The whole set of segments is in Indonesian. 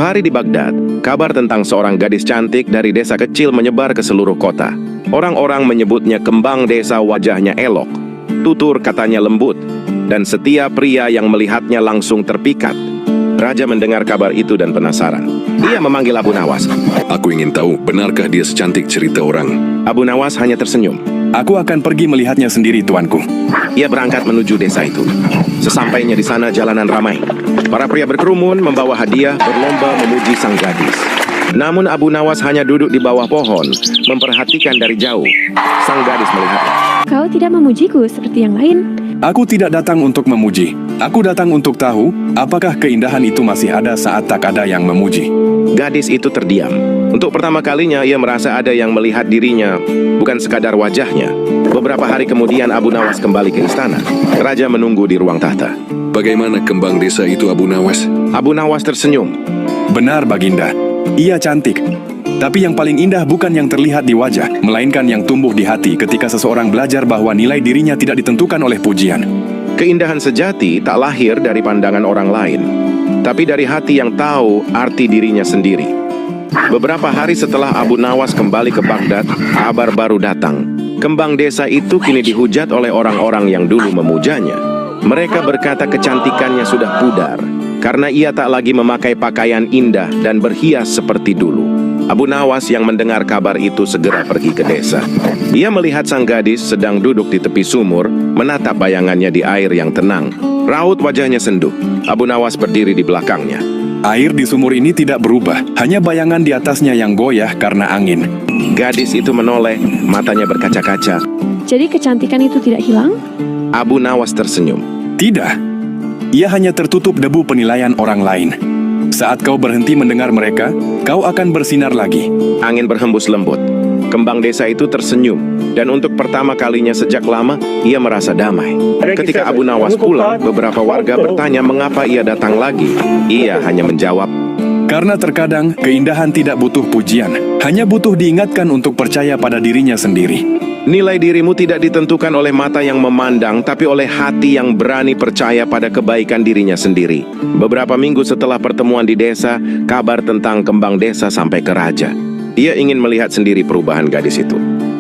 hari di Baghdad, kabar tentang seorang gadis cantik dari desa kecil menyebar ke seluruh kota. Orang-orang menyebutnya kembang desa, wajahnya elok, tutur katanya lembut, dan setiap pria yang melihatnya langsung terpikat. Raja mendengar kabar itu dan penasaran. Ia memanggil Abu Nawas. Aku ingin tahu, benarkah dia secantik cerita orang? Abu Nawas hanya tersenyum. Aku akan pergi melihatnya sendiri, tuanku. Ia berangkat menuju desa itu. Sesampainya di sana, jalanan ramai. Para pria berkerumun membawa hadiah, berlomba memuji sang gadis. Namun Abu Nawas hanya duduk di bawah pohon, memperhatikan dari jauh. Sang gadis melihatnya. Kau tidak memujiku seperti yang lain. Aku tidak datang untuk memuji. Aku datang untuk tahu, apakah keindahan itu masih ada saat tak ada yang memuji. Gadis itu terdiam. Untuk pertama kalinya ia merasa ada yang melihat dirinya, bukan sekadar wajahnya. Beberapa hari kemudian Abu Nawas kembali ke istana. Raja menunggu di ruang tahta. Bagaimana kembang desa itu, Abu Nawas? Abu Nawas tersenyum. Benar, Baginda. Ia cantik. Tapi yang paling indah bukan yang terlihat di wajah, melainkan yang tumbuh di hati ketika seseorang belajar bahwa nilai dirinya tidak ditentukan oleh pujian. Keindahan sejati tak lahir dari pandangan orang lain, tapi dari hati yang tahu arti dirinya sendiri. Beberapa hari setelah Abu Nawas kembali ke Baghdad, kabar baru datang. Kembang desa itu kini dihujat oleh orang-orang yang dulu memujanya. Mereka berkata kecantikannya sudah pudar, karena ia tak lagi memakai pakaian indah dan berhias seperti dulu. Abu Nawas yang mendengar kabar itu segera pergi ke desa. Ia melihat sang gadis sedang duduk di tepi sumur, menatap bayangannya di air yang tenang. Raut wajahnya senduh. Abu Nawas berdiri di belakangnya. Air di sumur ini tidak berubah, hanya bayangan di atasnya yang goyah karena angin. Gadis itu menoleh, matanya berkaca-kaca. Jadi kecantikan itu tidak hilang? Abu Nawas tersenyum. Tidak. Ia hanya tertutup debu penilaian orang lain. Saat kau berhenti mendengar mereka, kau akan bersinar lagi. Angin berhembus lembut. Kembang desa itu tersenyum, dan untuk pertama kalinya sejak lama, ia merasa damai. Ketika Abu Nawas pulang, beberapa warga bertanya mengapa ia datang lagi. Ia hanya menjawab, Karena terkadang keindahan tidak butuh pujian, hanya butuh diingatkan untuk percaya pada dirinya sendiri. nilai dirimu tidak ditentukan oleh mata yang memandang, tapi oleh hati yang berani percaya pada kebaikan dirinya sendiri. Beberapa minggu setelah pertemuan di desa, kabar tentang kembang desa sampai ke raja. Ia ingin melihat sendiri perubahan gadis itu.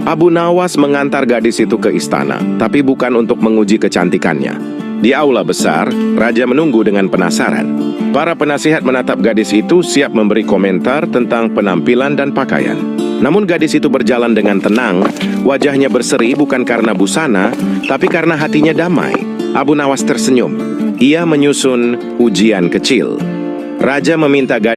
Abu Nawas mengantar gadis itu ke istana, tapi bukan untuk menguji kecantikannya. Di aula besar, raja menunggu dengan penasaran. Para penasihat menatap gadis itu siap memberi komentar tentang penampilan dan pakaian. Namun gadis itu berjalan dengan tenang, wajahnya berseri bukan karena busana, tapi karena hatinya damai. Abu Nawas tersenyum. Ia menyusun ujian kecil. Raja meminta gadis